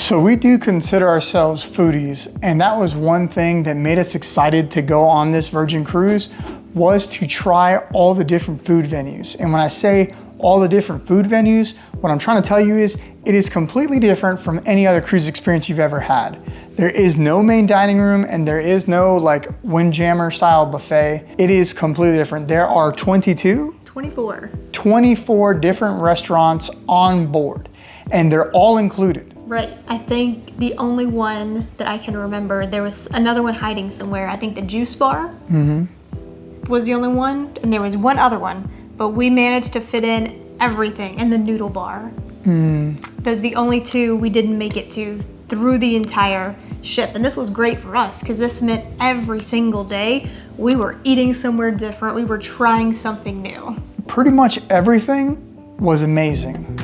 So we do consider ourselves foodies, and that was one thing that made us excited to go on this Virgin cruise, was to try all the different food venues. And when I say all the different food venues, what I'm trying to tell you is it is completely different from any other cruise experience you've ever had. There is no main dining room and there is no like Windjammer style buffet. It is completely different. There are 24 different restaurants on board, and they're all included. Right. I think the only one that I can remember, there was another one hiding somewhere. I think the juice bar was the only one, and there was one other one, but we managed to fit in everything, and the noodle bar. Those are the only two we didn't make it to through the entire ship. And this was great for us because this meant every single day we were eating somewhere different. We were trying something new. Pretty much everything was amazing.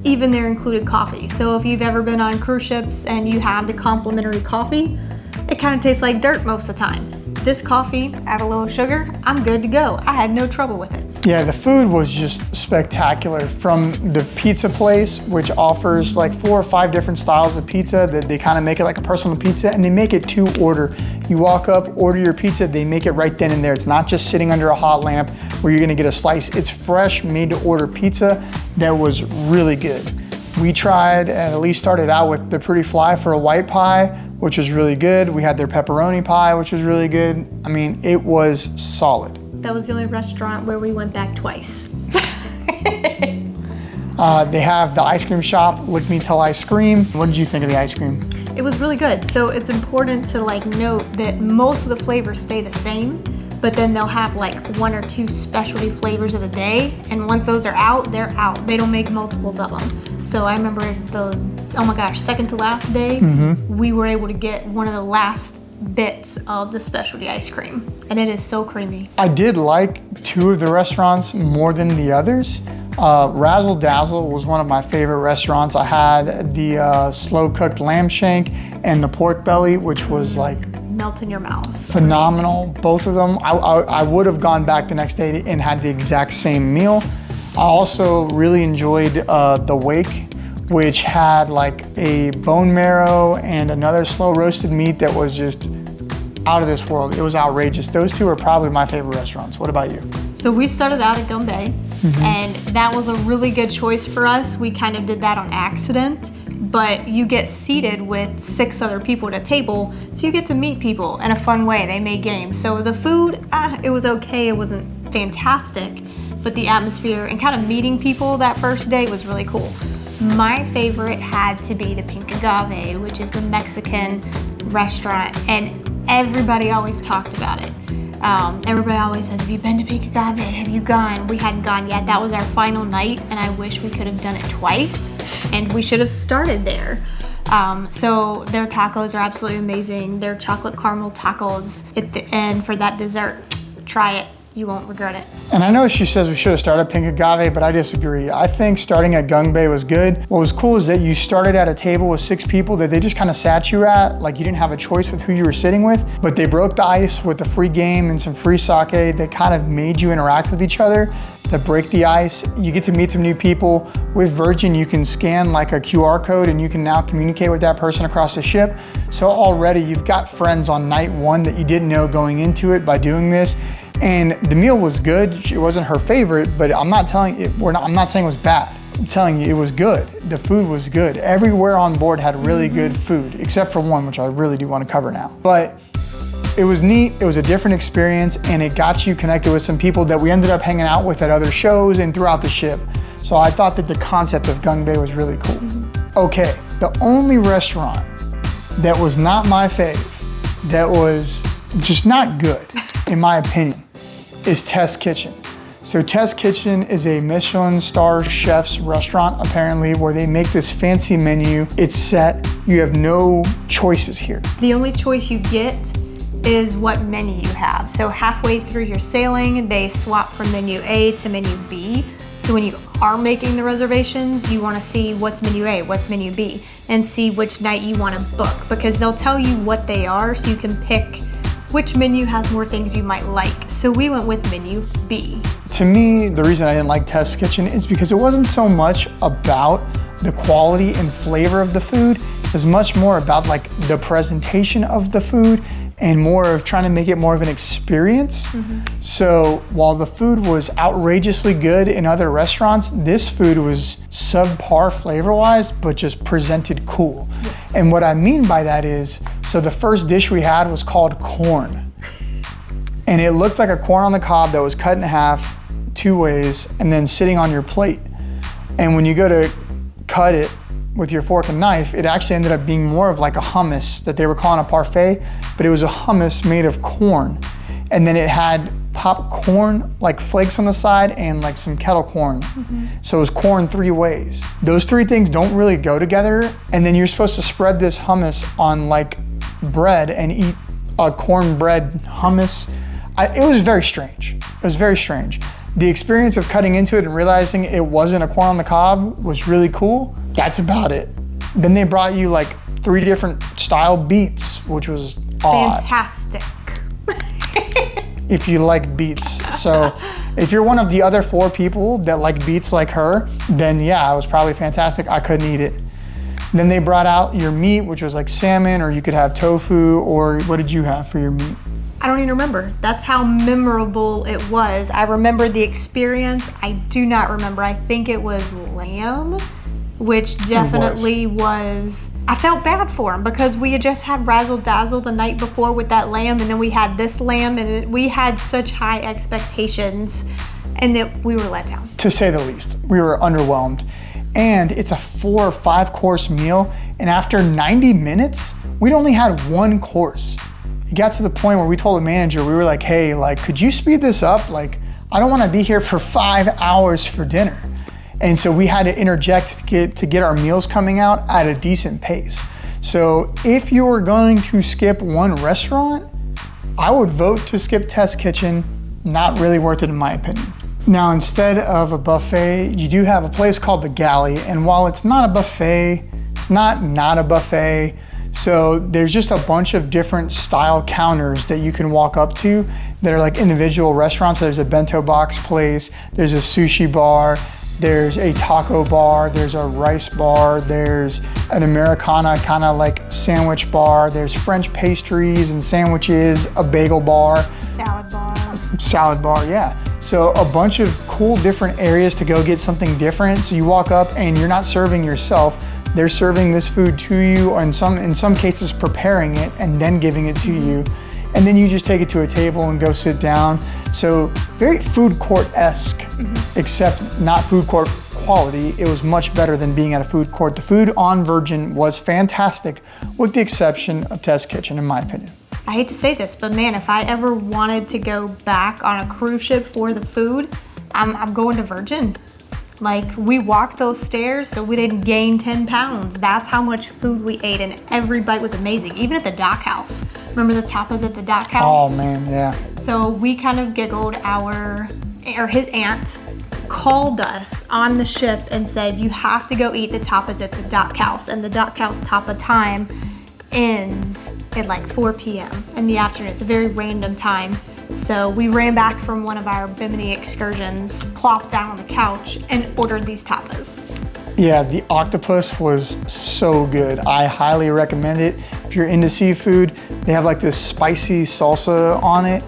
Even their included coffee. So if you've ever been on cruise ships and you have the complimentary coffee, it kind of tastes like dirt most of the time. This coffee, add a little sugar, I'm good to go. I had no trouble with it. Yeah, the food was just spectacular. From the pizza place, which offers like 4 or 5 different styles of pizza, that they kind of make it like a personal pizza, and they make it to order. You walk up, order your pizza, they make it right then and there. It's not just sitting under a hot lamp where you're gonna get a slice. It's fresh, made to order pizza that was really good. We tried, and at least started out with the Pretty Fly for a white pie, which was really good. We had their pepperoni pie, which was really good. I mean, it was solid. That was the only restaurant where we went back twice. They have the ice cream shop, Lick Me Till I Scream. What did you think of the ice cream? It was really good. So it's important to like note that most of the flavors stay the same, but then they'll have like 1 or 2 specialty flavors of the day. And once those are out, they're out. They don't make multiples of them. So I remember oh my gosh, second to last day, we were able to get one of the last bits of the specialty ice cream, and it is so creamy. I did like 2 of the restaurants more than the others. Razzle Dazzle was one of my favorite restaurants. I had the slow cooked lamb shank and the pork belly, which was like melt in your mouth. Phenomenal, both of them. I would have gone back the next day and had the exact same meal. I also really enjoyed the Wake, which had like a bone marrow and another slow roasted meat that was just out of this world. It was outrageous. Those 2 are probably my favorite restaurants. What about you? So we started out at Gumbay, and that was a really good choice for us. We kind of did that on accident, but you get seated with 6 other people at a table, so you get to meet people in a fun way. They made games. So the food, it was okay. It wasn't fantastic, but the atmosphere and kind of meeting people that first day was really cool. My favorite had to be the Pink Agave, which is the Mexican restaurant, and everybody always talked about it. Everybody always says, have you been to Pink Agave? Have you gone? We hadn't gone yet. That was our final night, and I wish we could have done it twice, and we should have started there. So their tacos are absolutely amazing. Their chocolate caramel tacos at the end for that dessert. Try it. You won't regret it. And I know she says we should have started Pink Agave, but I disagree. I think starting at Gumbay was good. What was cool is that you started at a table with 6 people that they just kind of sat you at, like you didn't have a choice with who you were sitting with, but they broke the ice with a free game and some free sake that kind of made you interact with each other to break the ice. You get to meet some new people. With Virgin, you can scan like a QR code and you can now communicate with that person across the ship. So already you've got friends on night 1 that you didn't know going into it by doing this. And the meal was good. It wasn't her favorite, but I'm not saying it was bad. I'm telling you, it was good. The food was good. Everywhere on board had really good food, except for one, which I really do want to cover now. But it was neat. It was a different experience, and it got you connected with some people that we ended up hanging out with at other shows and throughout the ship. So I thought that the concept of Gumbay was really cool. Okay, the only restaurant that was not my fave, that was just not good, in my opinion, is Test Kitchen. So Test Kitchen is a Michelin star chef's restaurant, apparently, where they make this fancy menu. It's set. You have no choices here. The only choice you get is what menu you have. So halfway through your sailing, they swap from menu A to menu B. So when you are making the reservations, you want to see what's menu A, what's menu B, and see which night you want to book, because they'll tell you what they are so you can pick which menu has more things you might like. So we went with menu B. To me, the reason I didn't like Test Kitchen is because it wasn't so much about the quality and flavor of the food. It was much more about like the presentation of the food and more of trying to make it more of an experience. So while the food was outrageously good in other restaurants, this food was subpar flavor-wise, but just presented cool. And what I mean by that is, so the first dish we had was called corn. And it looked like a corn on the cob that was cut in half 2 ways and then sitting on your plate. And when you go to cut it with your fork and knife, it actually ended up being more of like a hummus that they were calling a parfait, but it was a hummus made of corn. And then it had popcorn, like flakes on the side, and like some kettle corn. So it was corn 3 ways. Those 3 things don't really go together. And then you're supposed to spread this hummus on like bread and eat a cornbread hummus. It was very strange. It was very strange. The experience of cutting into it and realizing it wasn't a corn on the cob was really cool. That's about it. Then they brought you like 3 different style beets, which was odd. Fantastic. If you like beets. So if you're one of the other 4 people that like beets like her, then yeah, it was probably fantastic. I couldn't eat it. Then they brought out your meat, which was like salmon, or you could have tofu, or what did you have for your meat? I don't even remember. That's how memorable it was. I remember the experience. I do not remember. I think it was lamb, which definitely was. I felt bad for him because we had just had Razzle Dazzle the night before with that lamb, and then we had this lamb, and we had such high expectations, and we were let down. To say the least, we were underwhelmed. And it's a 4 or 5 course meal, and after 90 minutes, we'd only had 1 course. It got to the point where we told the manager, we were like, hey, like, could you speed this up? Like, I don't want to be here for 5 hours for dinner. And so we had to interject to get our meals coming out at a decent pace. So if you were going to skip one restaurant, I would vote to skip Test Kitchen. Not really worth it in my opinion. Now, instead of a buffet, you do have a place called the Galley. And while it's not a buffet, it's not a buffet. So there's just a bunch of different style counters that you can walk up to that are like individual restaurants. There's a bento box place, there's a sushi bar, there's a taco bar, there's a rice bar, there's an Americana kind of like sandwich bar, there's French pastries and sandwiches, a bagel bar. Salad bar, yeah. So a bunch of cool different areas to go get something different. So you walk up and you're not serving yourself. They're serving this food to you, or in some cases preparing it and then giving it to you. And then you just take it to a table and go sit down. So very food court-esque, except not food court quality. It was much better than being at a food court. The food on Virgin was fantastic, with the exception of Test Kitchen, in my opinion. I hate to say this, but man, if I ever wanted to go back on a cruise ship for the food, I'm going to Virgin. Like, we walked those stairs so we didn't gain 10 pounds. That's how much food we ate, and every bite was amazing. Even at the dock house. Remember the tapas at the dock house? Oh man, yeah. So we kind of giggled. His aunt called us on the ship and said, you have to go eat the tapas at the dock house. And the dock house tapa time ends at like 4 p.m. in the afternoon. It's a very random time. So we ran back from one of our Bimini excursions, plopped down on the couch, and ordered these tapas. Yeah, the octopus was so good. I highly recommend it. If you're into seafood, they have like this spicy salsa on it.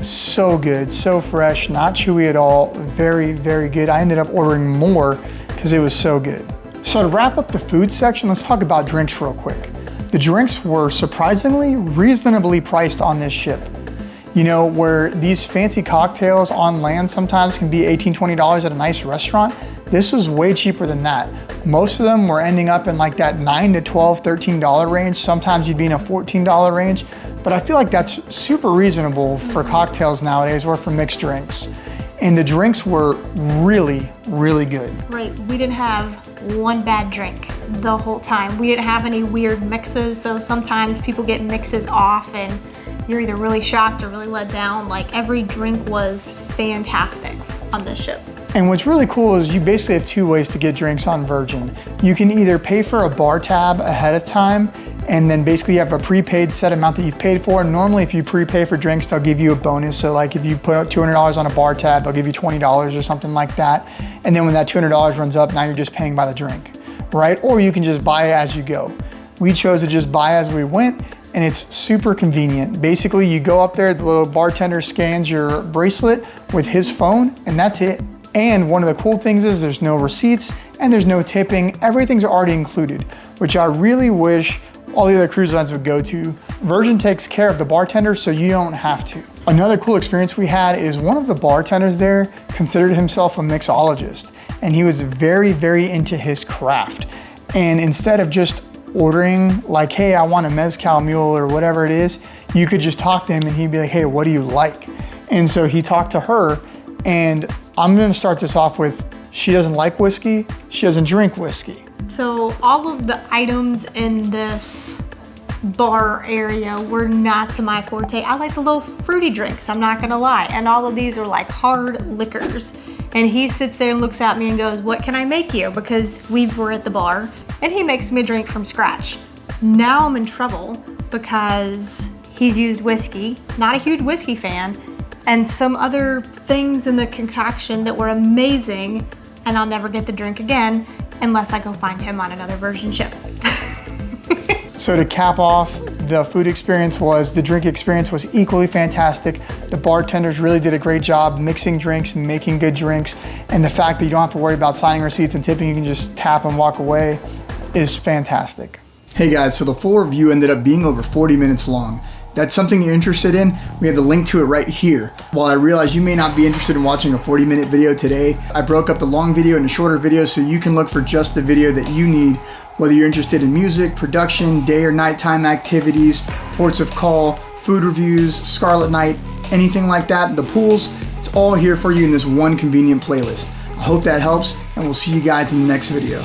So good, so fresh, not chewy at all. Very, very good. I ended up ordering more because it was so good. So to wrap up the food section, let's talk about drinks real quick. The drinks were surprisingly reasonably priced on this ship. You know, where these fancy cocktails on land sometimes can be $18, $20 at a nice restaurant, this was way cheaper than that. Most of them were ending up in like that $9 to $12, $13 range. Sometimes you'd be in a $14 range, but I feel like that's super reasonable for cocktails nowadays or for mixed drinks. And the drinks were really, really good. Right, we didn't have one bad drink the whole time. We didn't have any weird mixes, so sometimes people get mixes off and you're either really shocked or really let down. Like, every drink was fantastic on this ship. And what's really cool is you basically have 2 ways to get drinks on Virgin. You can either pay for a bar tab ahead of time, and then basically you have a prepaid set amount that you've paid for. Normally if you prepay for drinks, they'll give you a bonus. So like if you put out $200 on a bar tab, they'll give you $20 or something like that. And then when that $200 runs up, now you're just paying by the drink, right? Or you can just buy it as you go. we chose to just buy as we went, and it's super convenient. Basically, you go up there, the little bartender scans your bracelet with his phone, and that's it. And one of the cool things is there's no receipts and there's no tipping. Everything's already included, which I really wish all the other cruise lines would go to. Virgin takes care of the bartender, so you don't have to. Another cool experience we had is one of the bartenders there considered himself a mixologist, and he was very, very into his craft. And instead of just ordering like, hey, I want a mezcal mule or whatever it is, you could just talk to him and he'd be like, hey, what do you like? And so he talked to her, and I'm gonna start this off with, she doesn't like whiskey, she doesn't drink whiskey. So all of the items in this bar area were not to my forte. I like the little fruity drinks, I'm not gonna lie. And all of these are like hard liquors. And he sits there and looks at me and goes, what can I make you? Because we were at the bar, and he makes me a drink from scratch. Now I'm in trouble because he's used whiskey, not a huge whiskey fan, and some other things in the concoction that were amazing, and I'll never get the drink again unless I go find him on another Virgin ship. So to cap off, the food experience the drink experience was equally fantastic. The bartenders really did a great job mixing drinks, making good drinks, and the fact that you don't have to worry about signing receipts and tipping, you can just tap and walk away, is fantastic. Hey guys, so the full review ended up being over 40 minutes long. That's something you're interested in, we have the link to it right here. While I realize you may not be interested in watching a 40-minute video today, I broke up the long video into shorter videos so you can look for just the video that you need, whether you're interested in music, production, day or nighttime activities, ports of call, food reviews, Scarlet Night, anything like that, the pools, it's all here for you in this one convenient playlist. I hope that helps, and we'll see you guys in the next video.